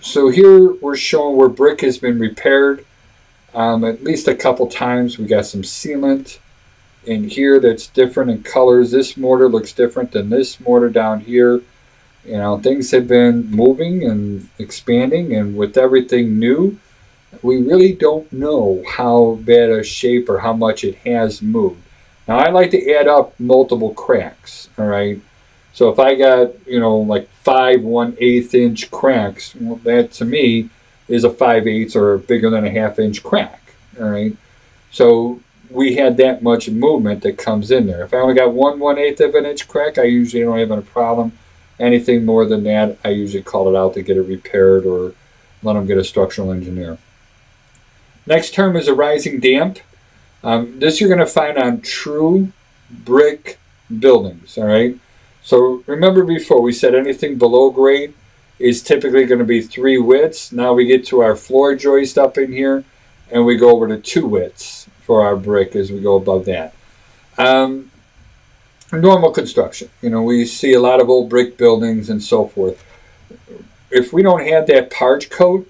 So here we're showing where brick has been repaired at least a couple times. We got some sealant in here that's different in colors. This mortar looks different than this mortar down here. Things have been moving and expanding, and with everything new, we really don't know how bad a shape or how much it has moved. Now, I like to add up multiple cracks, all right? So if I got, like 5 1/8 inch cracks, well, that to me is a 5/8 or bigger than a ½ inch crack, all right? So we had that much movement that comes in there. If I only got 1 1/8 of an inch crack, I usually don't have a problem. Anything more than that, I usually call it out to get it repaired or let them get a structural engineer. Next term is a rising damp. This you're going to find on true brick buildings, all right? So remember before we said anything below grade is typically going to be 3 widths. Now we get to our floor joist up in here, and we go over to 2 widths for our brick as we go above that. Normal construction. We see a lot of old brick buildings and so forth. If we don't have that parge coat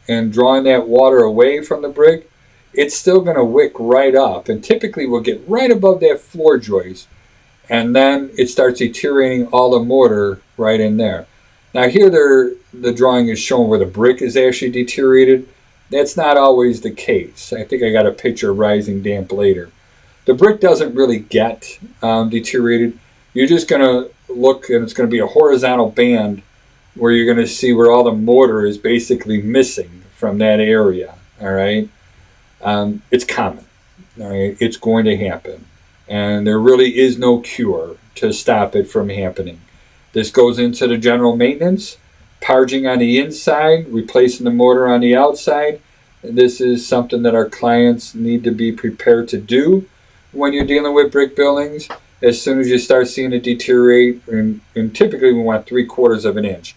and drawing that water away from the brick, it's still going to wick right up, and typically we'll get right above that floor joist, and then it starts deteriorating all the mortar right in there. Now here the drawing is showing where the brick is actually deteriorated. That's not always the case. I think I got a picture of rising damp later. The brick doesn't really get deteriorated. You're just going to look, and it's going to be a horizontal band where you're going to see where all the mortar is basically missing from that area, all right? It's common, all right? It's going to happen. And there really is no cure to stop it from happening. This goes into the general maintenance, parging on the inside, replacing the mortar on the outside. This is something that our clients need to be prepared to do when you're dealing with brick buildings. As soon as you start seeing it deteriorate, and typically we want 3/4 of an inch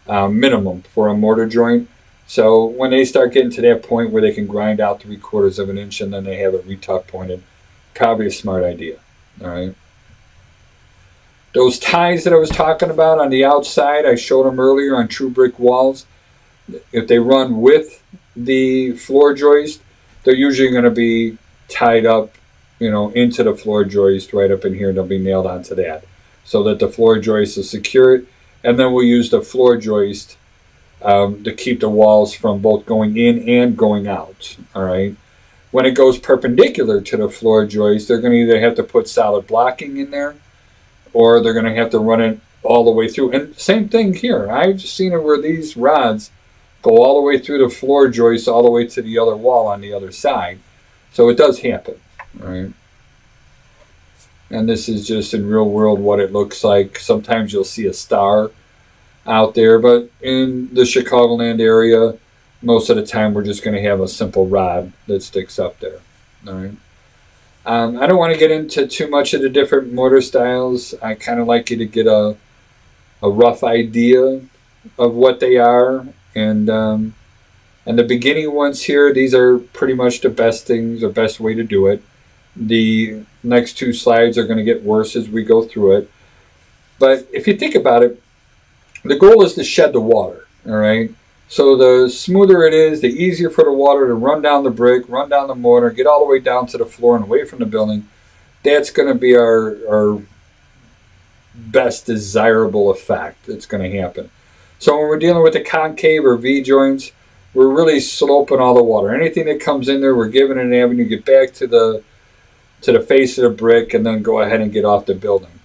minimum for a mortar joint. So when they start getting to that point where they can grind out 3/4 of an inch and then they have it retuck pointed, probably a smart idea. All right. Those ties that I was talking about on the outside, I showed them earlier on true brick walls. If they run with the floor joist, they're usually going to be tied up, into the floor joist right up in here. They'll be nailed onto that so that the floor joist is secure. And then we'll use the floor joist to keep the walls from both going in and going out, all right? When it goes perpendicular to the floor joist, they're going to either have to put solid blocking in there, or they're going to have to run it all the way through. And same thing here. I've seen it where these rods go all the way through the floor joist, all the way to the other wall on the other side. So it does happen, right? And this is just in real world what it looks like. Sometimes you'll see a star out there, but in the Chicagoland area, most of the time we're just going to have a simple rod that sticks up there. All right. I don't want to get into too much of the different mortar styles. I kind of like you to get a rough idea of what they are. And the beginning ones here, these are pretty much the best things, or best way to do it. The next 2 slides are going to get worse as we go through it. But if you think about it, the goal is to shed the water, all right? So the smoother it is, the easier for the water to run down the brick, run down the mortar, get all the way down to the floor and away from the building. That's going to be our best desirable effect that's going to happen. So when we're dealing with the concave or V joints, we're really sloping all the water. Anything that comes in there, we're giving it an avenue to get back to the face of the brick and then go ahead and get off the building.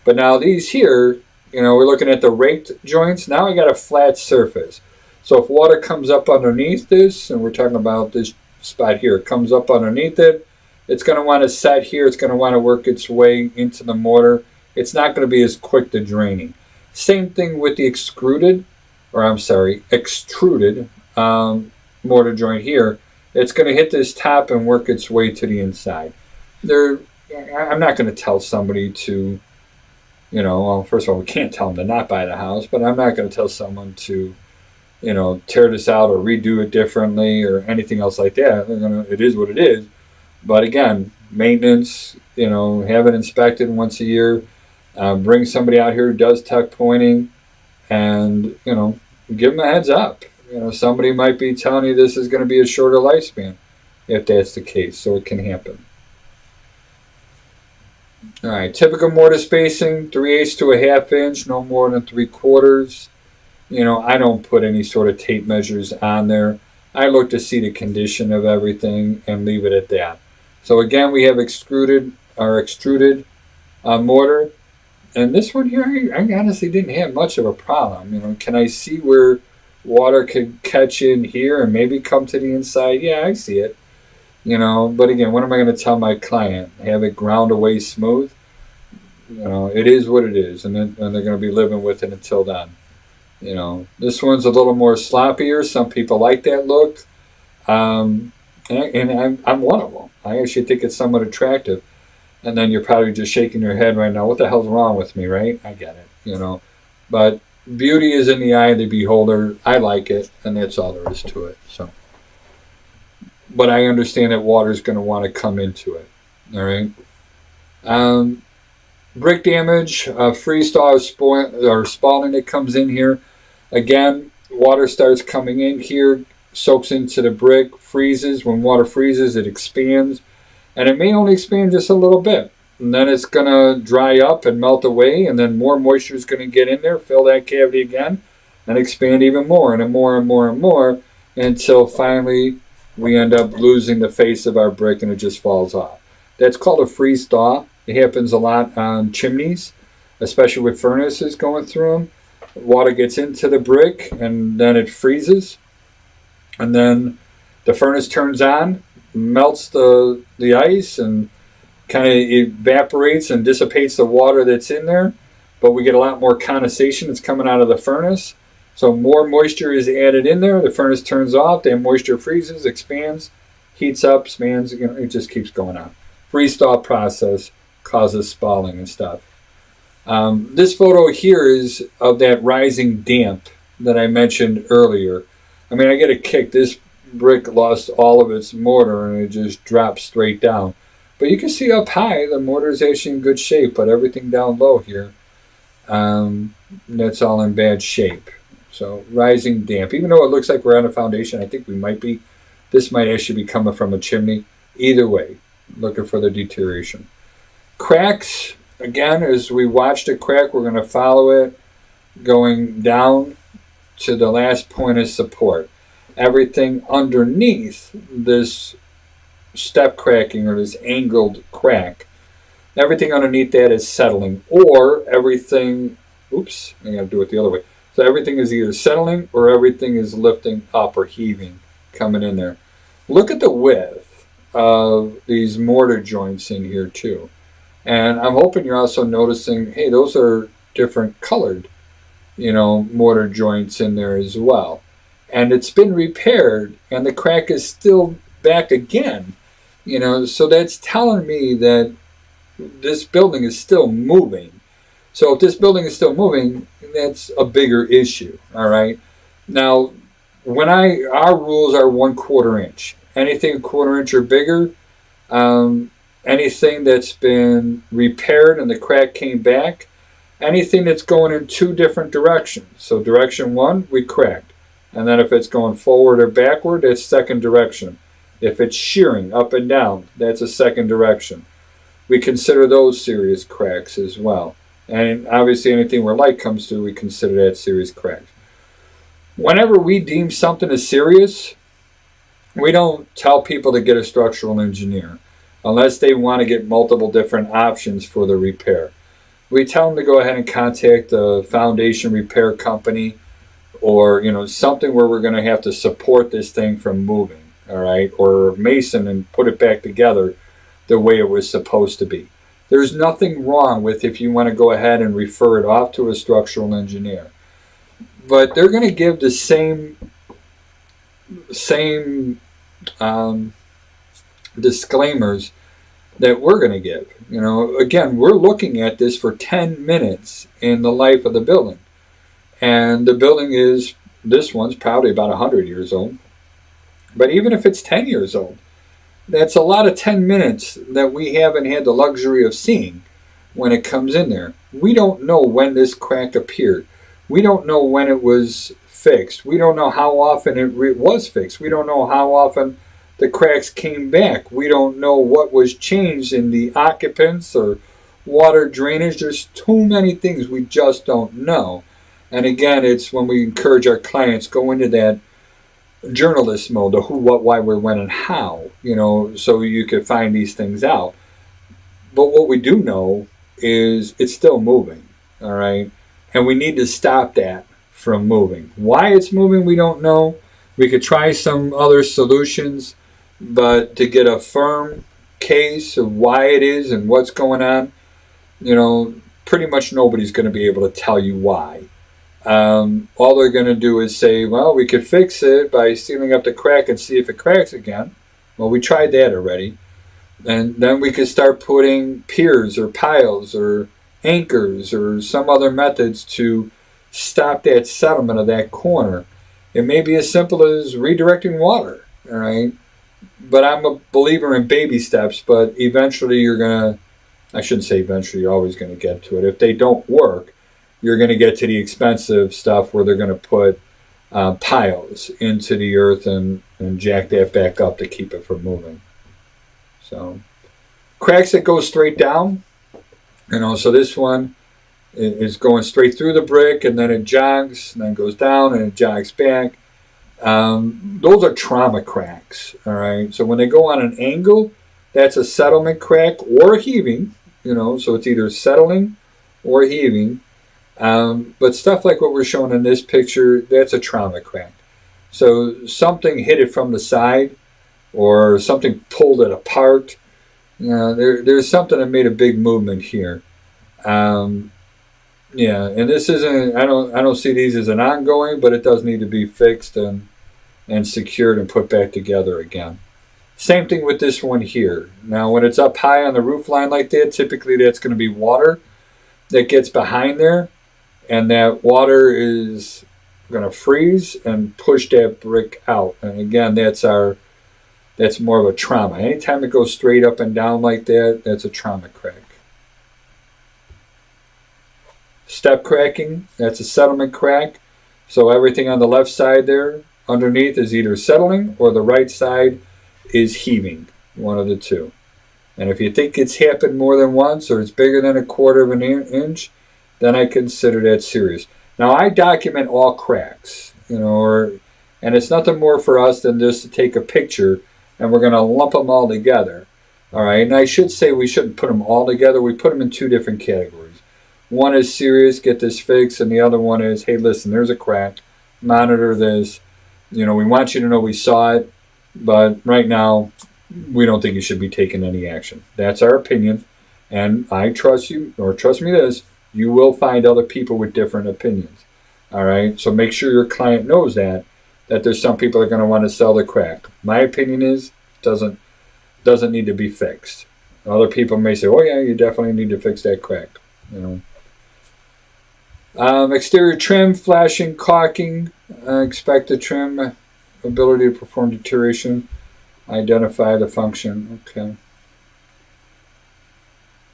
But now these here, we're looking at the raked joints. Now I got a flat surface. So if water comes up underneath this, and we're talking about this spot here, it comes up underneath it, it's going to want to set here. It's going to want to work its way into the mortar. It's not going to be as quick to draining. Same thing with the extruded mortar joint here. It's going to hit this top and work its way to the inside. I'm not going to tell somebody to, first of all, we can't tell them to not buy the house, but I'm not going to tell someone to, tear this out or redo it differently or anything else like that. It is what it is. But again, maintenance, have it inspected once a year. Bring somebody out here who does tuck pointing, and give them a heads up. Somebody might be telling you this is going to be a shorter lifespan if that's the case, so it can happen. All right, typical mortar spacing, 3/8 to a 1/2 inch, no more than 3/4. I don't put any sort of tape measures on there. I look to see the condition of everything and leave it at that. So again, we have extruded mortar. And this one here, I honestly didn't have much of a problem. Can I see where water could catch in here and maybe come to the inside? Yeah, I see it. But again, what am I going to tell my client? Have it ground away smooth? It is what it is, and they're going to be living with it until then. This one's a little more sloppier. Some people like that look, and I'm one of them. I actually think it's somewhat attractive. And then you're probably just shaking your head right now. What the hell's wrong with me, right? I get it, But beauty is in the eye of the beholder. I like it, and that's all there is to it. So, but I understand that water's going to want to come into it. All right. Brick damage, freeze thaw or spalling that comes in here. Again, water starts coming in here, soaks into the brick, freezes. When water freezes, it expands. And it may only expand just a little bit. And then it's going to dry up and melt away. And then more moisture is going to get in there, fill that cavity again, and expand even more and more and more and more until finally we end up losing the face of our brick and it just falls off. That's called a freeze thaw. It happens a lot on chimneys, especially with furnaces going through them. Water gets into the brick and then it freezes. And then the furnace turns on, melts the ice and kind of evaporates and dissipates the water that's in there, but we get a lot more condensation that's coming out of the furnace. So more moisture is added in there. The furnace turns off, that moisture freezes, expands, heats up, expands, it just keeps going on. Freeze thaw process causes spalling and stuff. This photo here is of that rising damp that I mentioned earlier. I mean, I get a kick. This brick lost all of its mortar and it just dropped straight down. But you can see up high the mortar is actually in good shape, but everything down low here, that's all in bad shape. So rising damp, even though it looks like we're on a foundation, I think we might be. This might actually be coming from a chimney. Either way, looking for the deterioration. Cracks, again, as we watch the crack, we're going to follow it going down to the last point of support. Everything underneath this step cracking or this angled crack, everything underneath that is settling, or everything, oops, I got to do it the other way. So everything is either settling or everything is lifting up or heaving, coming in there. Look at the width of these mortar joints in here too. And I'm hoping you're also noticing, hey, those are different colored, mortar joints in there as well. And it's been repaired and the crack is still back again. So that's telling me that this building is still moving. So if this building is still moving, that's a bigger issue. All right. Now, our rules are 1/4 inch. Anything 1/4 inch or bigger, anything that's been repaired and the crack came back, anything that's going in two different directions. So direction one, we cracked. And then if it's going forward or backward, that's second direction. If it's shearing up and down, that's a second direction. We consider those serious cracks as well. And obviously anything where light comes through, we consider that serious cracks. Whenever we deem something as serious, we don't tell people to get a structural engineer unless they want to get multiple different options for the repair. We tell them to go ahead and contact a foundation repair company or something where we're going to have to support this thing from moving, all right, or mason and put it back together the way it was supposed to be. There's nothing wrong with if you want to go ahead and refer it off to a structural engineer, but they're going to give the same disclaimers that we're going to give. Again, we're looking at this for 10 minutes in the life of the building. And the building this one's probably about 100 years old. But even if it's 10 years old, that's a lot of 10 minutes that we haven't had the luxury of seeing when it comes in there. We don't know when this crack appeared. We don't know when it was fixed. We don't know how often it was fixed. We don't know how often the cracks came back. We don't know what was changed in the occupants or water drainage. There's too many things we just don't know. And again, it's when we encourage our clients, go into that journalist mode, the who, what, why, where, when, and how, so you could find these things out. But what we do know is it's still moving, all right? And we need to stop that from moving. Why it's moving, we don't know. We could try some other solutions, but to get a firm case of why it is and what's going on, pretty much nobody's going to be able to tell you why. All they're going to do is say, well, we could fix it by sealing up the crack and see if it cracks again. Well, we tried that already. And then we could start putting piers or piles or anchors or some other methods to stop that settlement of that corner. It may be as simple as redirecting water, all right? But I'm a believer in baby steps, but eventually I shouldn't say eventually, you're always going to get to it. If they don't work, you're going to get to the expensive stuff where they're going to put piles into the earth and jack that back up to keep it from moving. So, cracks that go straight down, so this one is going straight through the brick and then it jogs and then goes down and it jogs back. Those are trauma cracks, all right? So when they go on an angle, that's a settlement crack or heaving, so it's either settling or heaving. But stuff like what we're showing in this picture, that's a trauma crack. So something hit it from the side or something pulled it apart. There's something that made a big movement here. And this isn't, I don't see these as an ongoing, but it does need to be fixed and secured and put back together again. Same thing with this one here. Now, when it's up high on the roof line like that, typically that's going to be water that gets behind there, and that water is going to freeze and push that brick out. And again, that's more of a trauma. Anytime it goes straight up and down like that, that's a trauma crack. Step cracking, that's a settlement crack. So everything on the left side there underneath is either settling or the right side is heaving, one of the two. And if you think it's happened more than once or it's bigger than 1/4 of an inch, then I consider that serious. Now, I document all cracks, and it's nothing more for us than just to take a picture and we're going to lump them all together. All right, and I should say we shouldn't put them all together. We put them in two different categories. One is serious, get this fixed, and the other one is, hey, listen, there's a crack, monitor this. We want you to know we saw it, but right now we don't think you should be taking any action. That's our opinion, and I trust you, or trust me this, you will find other people with different opinions. All right, so make sure your client knows that there's some people that are going to want to sell the crack. My opinion is doesn't need to be fixed. Other people may say, oh yeah, you definitely need to fix that crack. Exterior trim, flashing, caulking, expect the trim ability to perform deterioration, identify the function. Okay.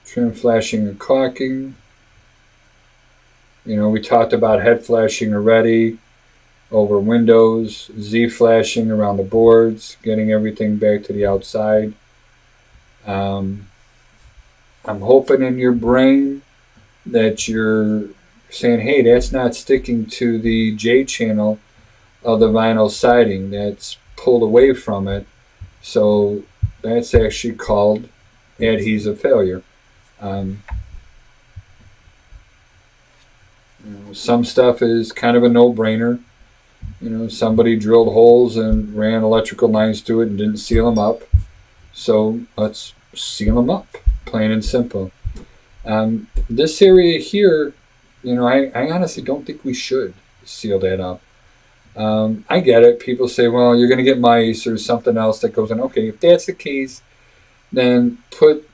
Trim, flashing, and caulking. We talked about head flashing already over windows, Z flashing around the boards, getting everything back to the outside. I'm hoping in your brain that you're saying, hey, that's not sticking to the J channel of the vinyl siding. That's pulled away from it. So that's actually called adhesive failure. Some stuff is kind of a no-brainer. Somebody drilled holes and ran electrical lines to it and didn't seal them up. So let's seal them up, plain and simple. This area here, I honestly don't think we should seal that up. I get it. People say, well, you're going to get mice or something else that goes in. Okay, if that's the case, then put,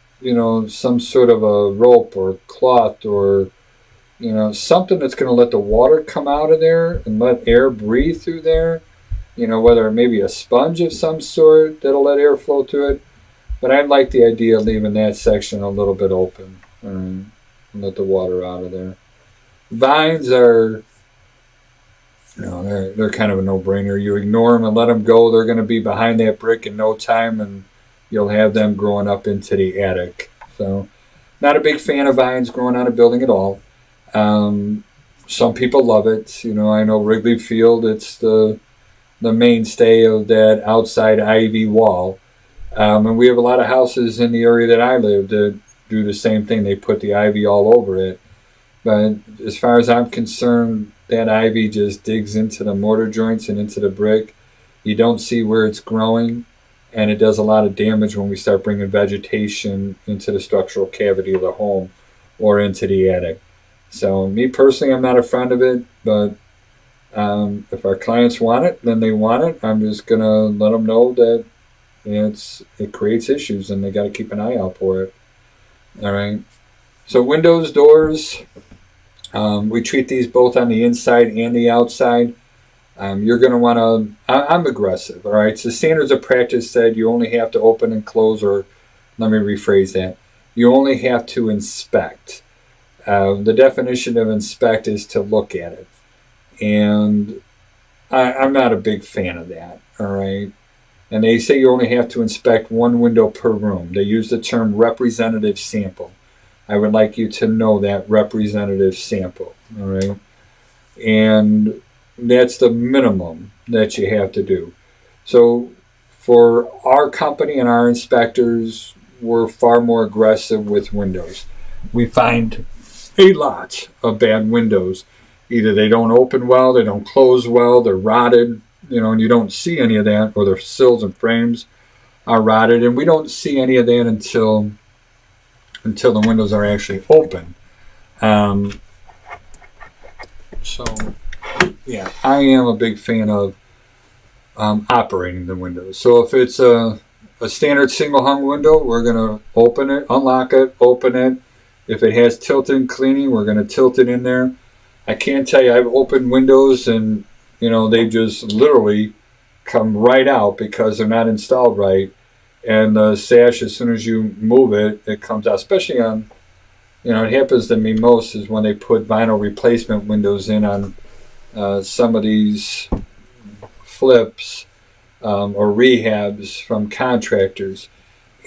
some sort of a rope or cloth or, something that's going to let the water come out of there and let air breathe through there. Whether it may be a sponge of some sort that'll let air flow through it. But I like the idea of leaving that section a little bit open and let the water out of there. Vines are, They're kind of a no-brainer. You ignore them and let them go, they're going to be behind that brick in no time, and you'll have them growing up into the attic. So, not a big fan of vines growing on a building at all. Some people love it. I know Wrigley Field, it's the mainstay of that outside ivy wall. And we have a lot of houses in the area that I live that do the same thing. They put the ivy all over it. But as far as I'm concerned, that ivy just digs into the mortar joints and into the brick. You don't see where it's growing, and it does a lot of damage when we start bringing vegetation into the structural cavity of the home or into the attic. So me personally, I'm not a friend of it, but if our clients want it, then they want it. I'm just going to let them know that it creates issues and they got to keep an eye out for it. All right. So windows, doors, we treat these both on the inside and the outside. You're going to want to, I'm aggressive, all right? So standards of practice said you only have to open and close, or let me rephrase that. You only have to inspect. The definition of inspect is to look at it. And I'm not a big fan of that, all right? And they say you only have to inspect one window per room. They use the term representative sample. I would like you to know that representative sample, all right? And that's the minimum that you have to do. So for our company and our inspectors, we're far more aggressive with windows. We find a lot of bad windows. Either they don't open well, they don't close well, they're rotted, and you don't see any of that, or their sills and frames are rotted, and we don't see any of that until the windows are actually open. So, yeah, I am a big fan of operating the windows. So if it's a standard single hung window, we're going to open it, unlock it, open it. If it has tilt-in cleaning, we're going to tilt it in there. I can't tell you, I've opened windows and, they just literally come right out because they're not installed right. And the sash, as soon as you move it, it comes out. Especially on, it happens to me most is when they put vinyl replacement windows in on some of these flips or rehabs from contractors.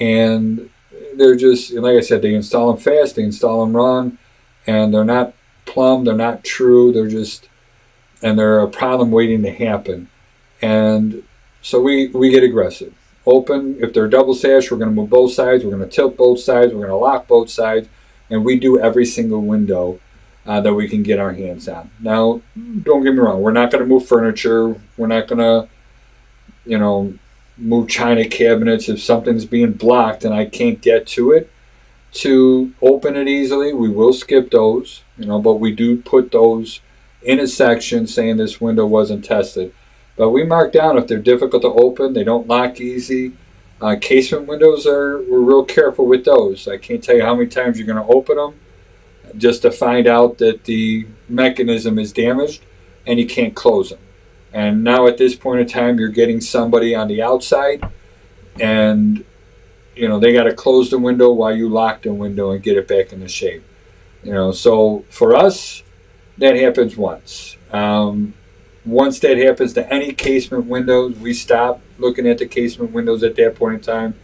And they're just, like I said, they install them fast, they install them wrong, and they're not plumb, they're not true, and they're a problem waiting to happen. And so we get aggressive. Open, if they're double sash, we're going to move both sides, we're going to tilt both sides, we're going to lock both sides, and we do every single window that we can get our hands on. Now, don't get me wrong, we're not going to move furniture, we're not going to, move china cabinets. If something's being blocked and I can't get to it to open it easily, we will skip those, but we do put those in a section saying this window wasn't tested. But we mark down if they're difficult to open, they don't lock easy. Casement windows, we're real careful with those. I can't tell you how many times you're going to open them just to find out that the mechanism is damaged and you can't close them. And now at this point in time, you're getting somebody on the outside and, they got to close the window while you lock the window and get it back into shape. So for us, that happens once. Once that happens to any casement windows, we stop looking at the casement windows at that point in time.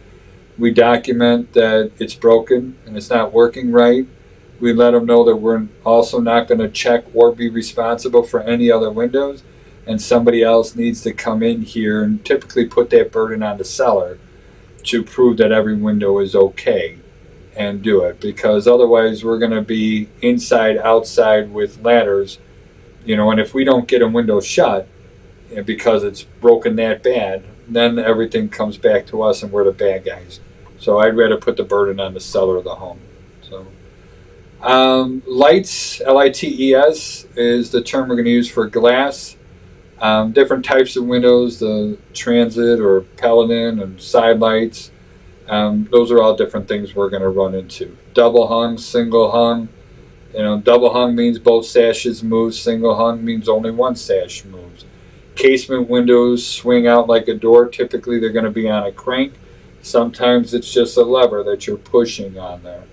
We document that it's broken and it's not working right. We let them know that we're also not going to check or be responsible for any other windows, and somebody else needs to come in here and typically put that burden on the seller to prove that every window is okay and do it, because otherwise we're going to be inside, outside with ladders, and if we don't get a window shut because it's broken that bad, then everything comes back to us and we're the bad guys. So I'd rather put the burden on the seller of the home. So lights, L-I-T-E-S, is the term we're going to use for glass. Different types of windows, the transit or Paladin and side lights. Those are all different things we're going to run into. Double hung, single hung. Double hung means both sashes move. Single hung means only one sash moves. Casement windows swing out like a door. Typically they're going to be on a crank. Sometimes it's just a lever that you're pushing on there.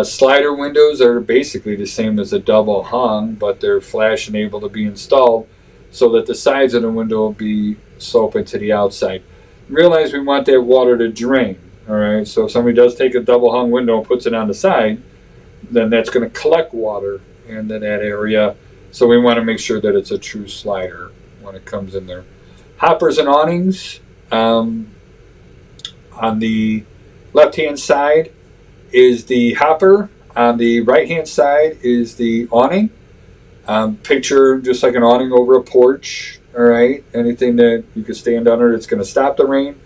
Slider windows are basically the same as a double hung, but they're flash and able to be installed. so that the sides of the window will be sloping to the outside. Realize we want that water to drain. All right, so if somebody does take a double hung window and puts it on the side, then that's going to collect water into that area. So we want to make sure that it's a true slider when it comes in there. Hoppers and awnings. On the left-hand side is the hopper. On the right-hand side is the awning. Picture just like an awning over a porch. All right, anything that you can stand under that's going to stop the rain.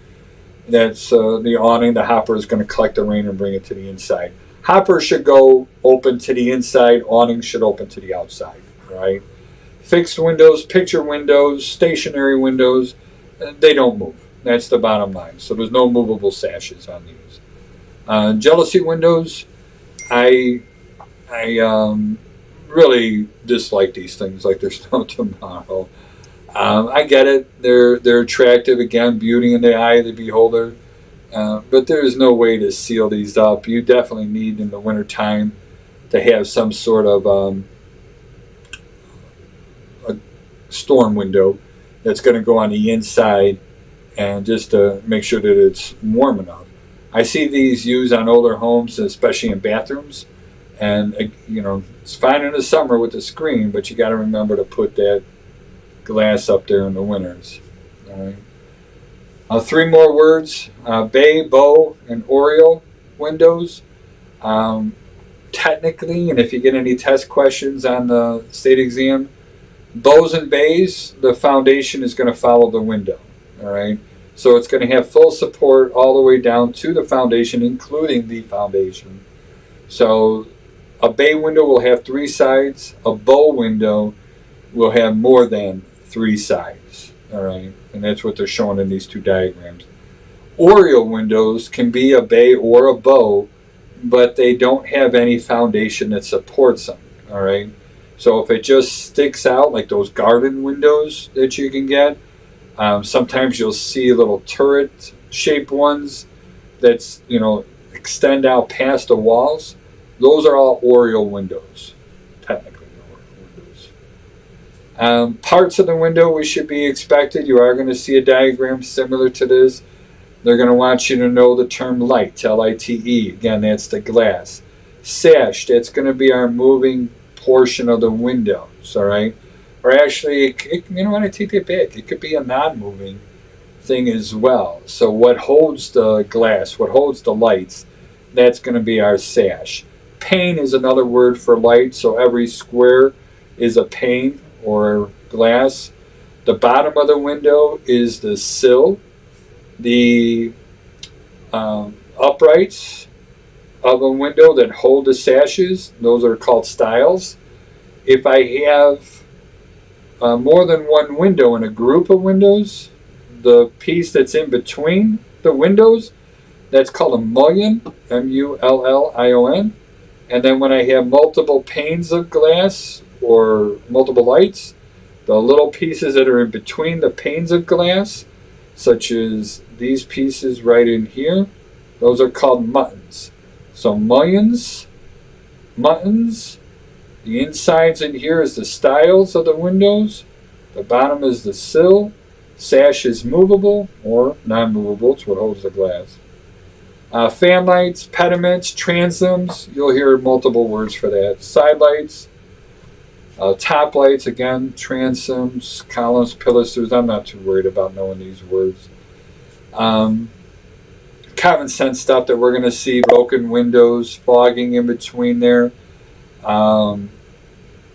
That's the awning. The hopper is going to collect the rain and bring it to the inside. Hopper should go open to the inside. Awning should open to the outside. Right. Fixed windows, picture windows, stationary windows, they don't move. That's the bottom line. So there's no movable sashes on these. Jealousy windows, I really dislike these things like there's no tomorrow. I get it. They're attractive. Again, beauty in the eye of the beholder. But there's no way to seal these up. You definitely need in the wintertime to have some sort of a storm window that's going to go on the inside, and just to make sure that it's warm enough. I see these used on older homes, especially in bathrooms. And, it's fine in the summer with the screen, but you got to remember to put that glass up there in the winters. All right. 3 more words: bay, bow, and oriole windows. Technically, and if you get any test questions on the state exam, bows and bays, the foundation is going to follow the window. All right. So it's going to have full support all the way down to the foundation, including the foundation. So a bay window will have 3 sides. A bow window will have more than 3 sides. All right. And that's what they're showing in these 2 diagrams. Oriole windows can be a bay or a bow, but they don't have any foundation that supports them. All right. So if it just sticks out like those garden windows that you can get, sometimes you'll see little turret shaped ones that's, extend out past the walls. Those are all oriole windows, technically. Parts of the window we should be expected. You are going to see a diagram similar to this. They're going to want you to know the term light, L-I-T-E. Again, that's the glass. Sash, that's going to be our moving portion of the windows, all right? Or actually, when I take that back, it could be a non-moving thing as well. So what holds the glass, what holds the lights, that's going to be our sash. Pane is another word for light, so every square is a pane or glass. The bottom of the window is the sill. The uprights of a window that hold the sashes, those are called stiles. If I have more than one window in a group of windows, the piece that's in between the windows, that's called a mullion, M-U-L-L-I-O-N. And then when I have multiple panes of glass or multiple lights, the little pieces that are in between the panes of glass, such as these pieces right in here, those are called muttons. So mullions, muttons, the insides in here is the stiles of the windows, the bottom is the sill, sash is movable or non-movable, it's what holds the glass. Fan lights, pediments, transoms, you'll hear multiple words for that. Side lights, top lights, again, transoms, columns, pilasters. I'm not too worried about knowing these words. Common sense stuff that we're going to see: broken windows, fogging in between there.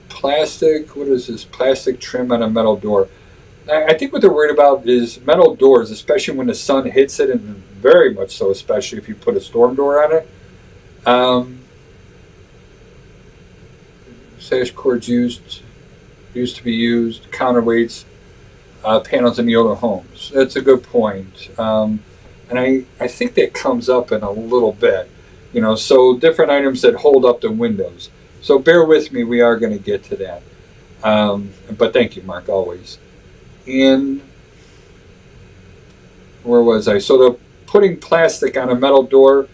Plastic, what is this? Plastic trim on a metal door. I think what they're worried about is metal doors, especially when the sun hits it, and very much so, especially if you put a storm door on it. Sash cords used to be used, counterweights, panels in the older homes. That's a good point. And I think that comes up in a little bit. So different items that hold up the windows. So bear with me, we are going to get to that. But thank you, Mark, always. And where was I? So the putting plastic on a metal door,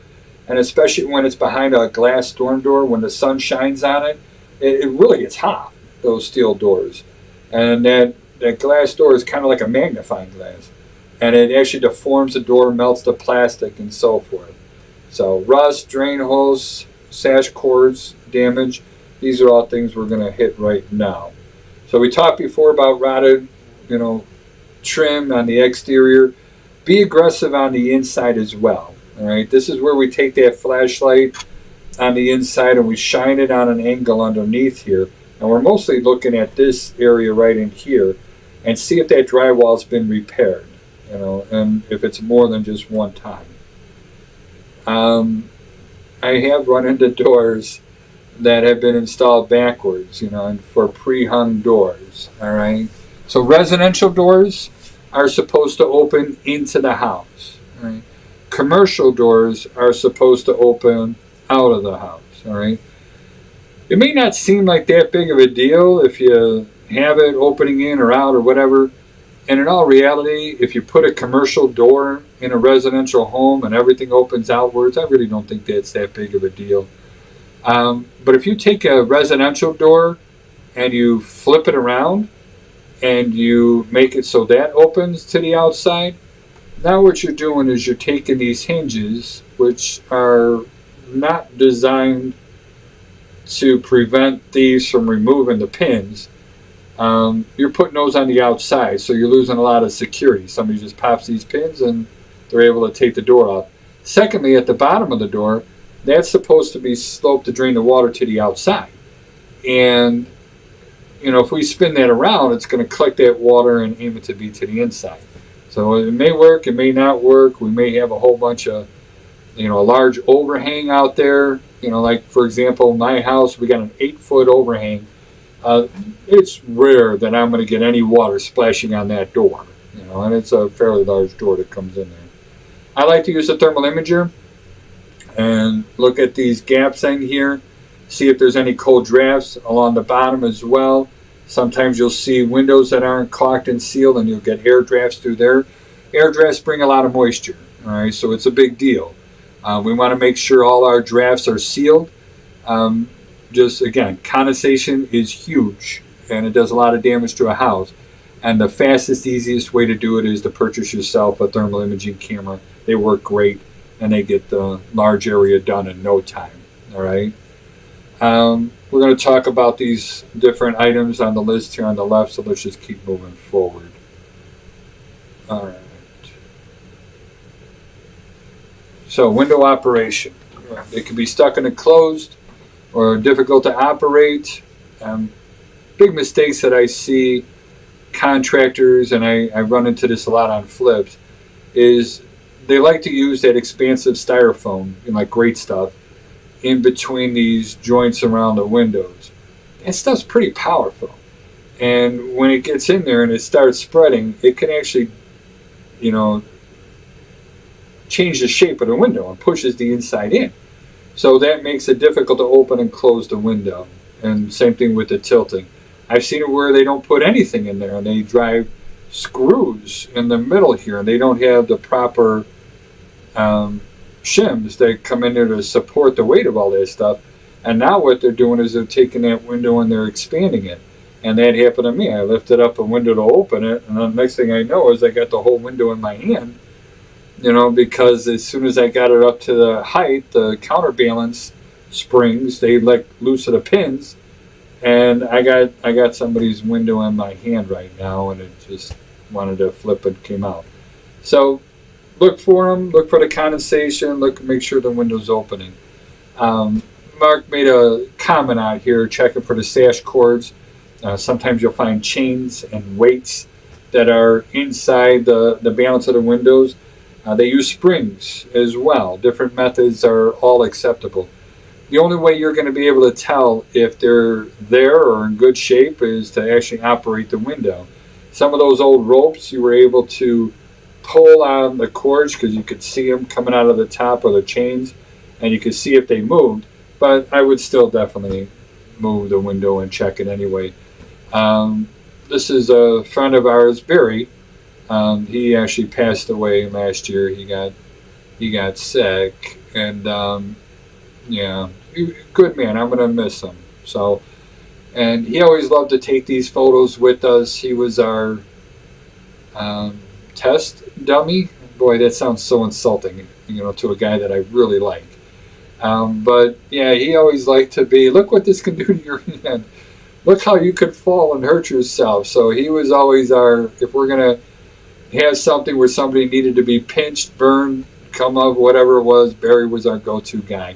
and especially when it's behind a glass storm door, when the sun shines on it, it really gets hot, those steel doors. And that that glass door is kind of like a magnifying glass, and it actually deforms the door, melts the plastic, and so forth. So rust, drain holes, sash cords damage, these are all things we're going to hit right now. So we talked before about rotted, trim on the exterior. Be aggressive on the inside as well. All right, this is where we take that flashlight on the inside and we shine it on an angle underneath here. And we're mostly looking at this area right in here and see if that drywall's been repaired, and if it's more than just one time. I have run into doors that have been installed backwards, and for pre-hung doors, all right? So residential doors are supposed to open into the house, all right? Commercial doors are supposed to open out of the house, all right? It may not seem like that big of a deal if you have it opening in or out or whatever. And in all reality, if you put a commercial door in a residential home and everything opens outwards, I really don't think that's that big of a deal. But if you take a residential door and you flip it around and you make it so that opens to the outside, now what you're doing is you're taking these hinges, which are not designed to prevent thieves from removing the pins. You're putting those on the outside, so you're losing a lot of security. Somebody just pops these pins and they're able to take the door off. Secondly, at the bottom of the door, that's supposed to be sloped to drain the water to the outside. And, if we spin that around, it's going to collect that water and aim it to be to the inside. So it may work, it may not work. We may have a whole bunch of, a large overhang out there. Like, for example, my house, we got an 8-foot overhang. It's rare that I'm going to get any water splashing on that door, and it's a fairly large door that comes in there. I like to use a thermal imager and look at these gaps in here, see if there's any cold drafts along the bottom as well. Sometimes you'll see windows that aren't caulked and sealed, and you'll get air drafts through there. Air drafts bring a lot of moisture, all right, so it's a big deal. We want to make sure all our drafts are sealed. Just again, condensation is huge and it does a lot of damage to a house. And the fastest, easiest way to do it is to purchase yourself a thermal imaging camera. They work great and they get the large area done in no time. All right. We're going to talk about these different items on the list here on the left, so let's just keep moving forward. All right. So window operation. It can be stuck and closed or difficult to operate. Big mistakes that I see contractors, and I run into this a lot on flips, is they like to use that expansive styrofoam, like great stuff, in between these joints around the windows. That stuff's pretty powerful. And when it gets in there and it starts spreading, it can actually, change the shape of the window and pushes the inside in. So that makes it difficult to open and close the window. And same thing with the tilting. I've seen it where they don't put anything in there and they drive screws in the middle here and they don't have the proper shims that come in there to support the weight of all that stuff. And now what they're doing is they're taking that window and they're expanding it. And that happened to me. I lifted up a window to open it, and the next thing I know is I got the whole window in my hand, because as soon as I got it up to the height, the counterbalance springs, they let loose of the pins, and I got somebody's window in my hand right now, and it just wanted to flip and came out. So look for them, look for the condensation, make sure the window's opening. Mark made a comment out here, checking for the sash cords. Sometimes you'll find chains and weights that are inside the balance of the windows. They use springs as well. Different methods are all acceptable. The only way you're going to be able to tell if they're there or in good shape is to actually operate the window. Some of those old ropes you were able to pull on the cords because you could see them coming out of the top of the chains and you could see if they moved, but I would still definitely move the window and check it anyway. This is a friend of ours, Barry. He actually passed away last year. He got sick, and yeah, good man. I'm gonna miss him. So And he always loved to take these photos with us. He was our test dummy. Boy, that sounds so insulting, to a guy that I really like. But yeah, he always liked to be, look what this can do to your hand. Look how you could fall and hurt yourself. So he was always if we're going to have something where somebody needed to be pinched, burned, come up, whatever it was, Barry was our go-to guy.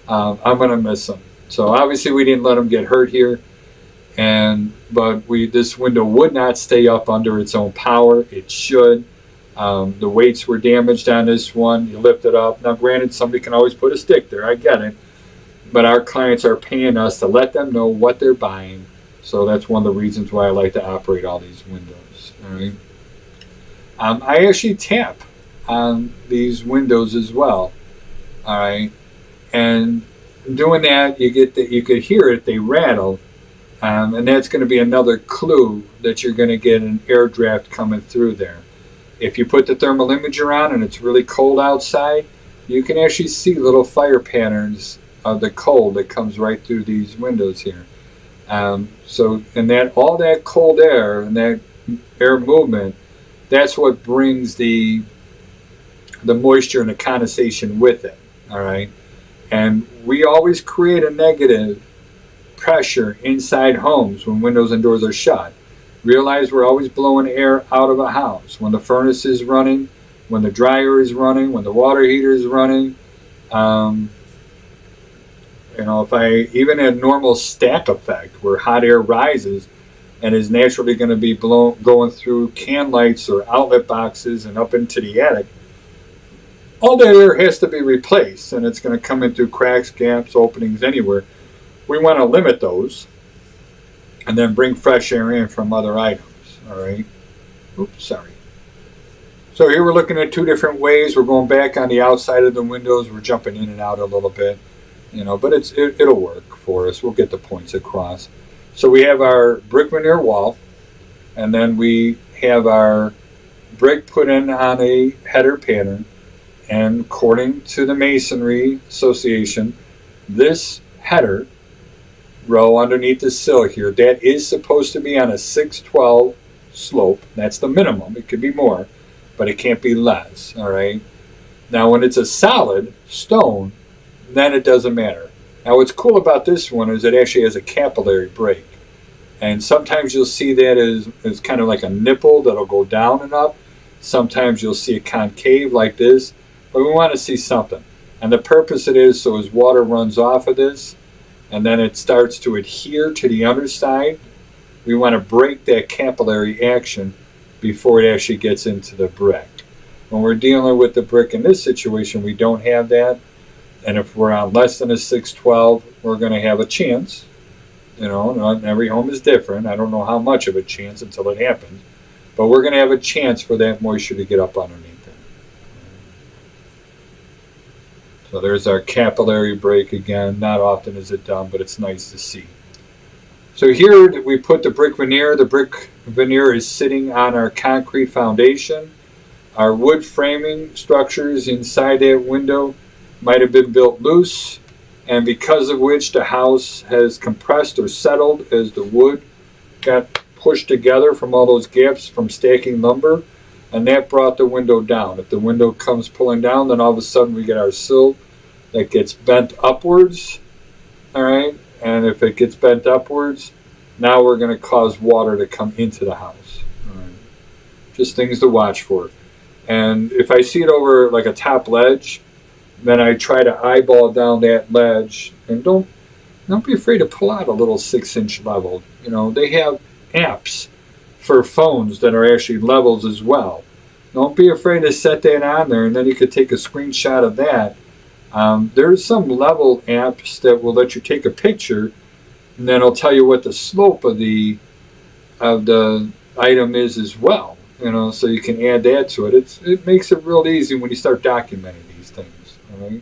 I'm going to miss him. So obviously we didn't let him get hurt here. But this window would not stay up under its own power. It should. The weights were damaged on this one. You lift it up. Now, granted, somebody can always put a stick there. I get it. But our clients are paying us to let them know what they're buying. So that's one of the reasons why I like to operate all these windows. All right. I actually tap on these windows as well. All right. And doing that, you could hear it. They rattle. And that's going to be another clue that you're going to get an air draft coming through there. If you put the thermal imager on and it's really cold outside, you can actually see little fire patterns of the cold that comes right through these windows here. And all that cold air and that air movement, that's what brings the moisture and the condensation with it. All right. And we always create a negative pressure inside homes when windows and doors are shut. Realize we're always blowing air out of a house. When the furnace is running, when the dryer is running, when the water heater is running. Even a normal stack effect where hot air rises and is naturally going to be going through can lights or outlet boxes and up into the attic, all that air has to be replaced, and it's going to come in through cracks, gaps, openings, anywhere. We want to limit those and then bring fresh air in from other items. All right. Oops, sorry. So here we're looking at two different ways. We're going back on the outside of the windows. We're jumping in and out a little bit, but it'll work for us. We'll get the points across. So we have our brick veneer wall, and then we have our brick put in on a header pattern. And according to the Masonry Association, this header row underneath the sill here, that is supposed to be on a 612 slope. That's the minimum. It could be more, but it can't be less. All right. Now, when it's a solid stone, then it doesn't matter. Now, what's cool about this one is it actually has a capillary break. And sometimes you'll see that as kind of like a nipple that'll go down and up. Sometimes you'll see a concave like this, but we want to see something. And the purpose it is so as water runs off of this, and then it starts to adhere to the underside, we want to break that capillary action before it actually gets into the brick. When we're dealing with the brick in this situation, we don't have that. And if we're on less than a 612, we're going to have a chance. Every home is different. I don't know how much of a chance until it happens. But we're going to have a chance for that moisture to get up underneath it. So there's our capillary break again. Not often is it done, but it's nice to see. So here we put the brick veneer. The brick veneer is sitting on our concrete foundation. Our wood framing structures inside that window might have been built loose, and because of which the house has compressed or settled as the wood got pushed together from all those gaps from stacking lumber, and that brought the window down. If the window comes pulling down, then all of a sudden we get our sill that gets bent upwards. All right, and if it gets bent upwards, now we're going to cause water to come into the house. All right. Just things to watch for. And if I see it over like a top ledge, then I try to eyeball down that ledge, and don't be afraid to pull out a little 6-inch level. They have apps for phones that are actually levels as well. Don't be afraid to set that on there, and then you could take a screenshot of that. There's some level apps that will let you take a picture, and then it'll tell you what the slope of the item is as well. So you can add that to it. It makes it real easy when you start documenting these things. All right.